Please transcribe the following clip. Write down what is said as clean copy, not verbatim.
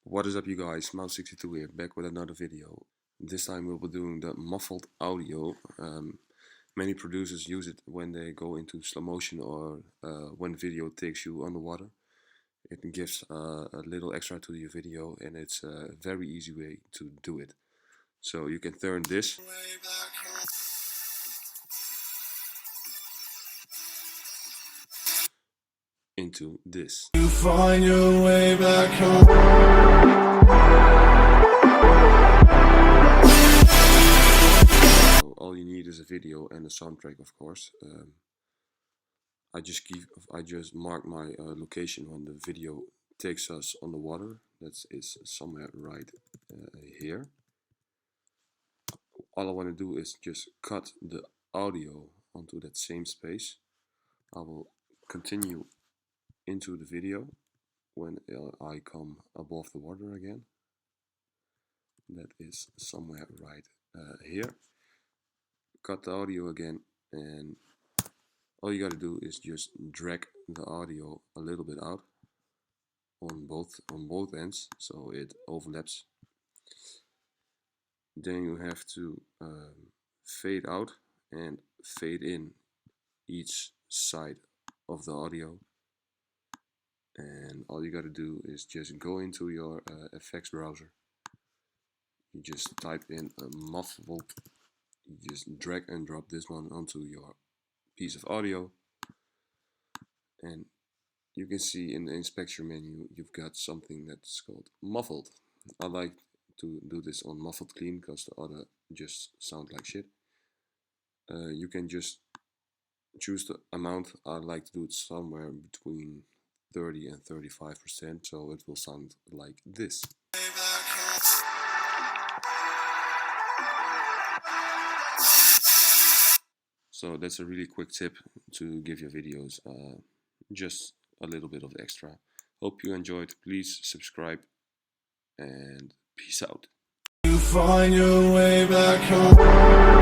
What is up, you guys? Mouse62 here, back with another video. This time we'll be doing the muffled audio. Many producers use it when they go into slow motion or when video takes you underwater. It gives a little extra to your video, and it's a very easy way to do it. So you can turn this into this. You find your way back home. So all you need is a video and a soundtrack, of course. I just mark my location when the video takes us on the water. That is somewhere right here. All I want to do is just cut the audio onto that same space. I will continue into the video when I come above the water again. That is somewhere right here. Cut the audio again, and all you gotta do is just drag the audio a little bit out on both ends so it overlaps. Then you have to fade out and fade in each side of the audio. And all you gotta do is just go into your effects browser. You just type in a muffled. You just drag and drop this one onto your piece of audio, and you can see in the inspection menu you've got something that's called muffled. I like to do this on muffled clean because the other just sound like shit. You can just choose the amount. I like to do it somewhere between 30 and 35%, so it will sound like this. So that's a really quick tip to give your videos just a little bit of extra. Hope you enjoyed. Please subscribe and peace out. You find your way back home.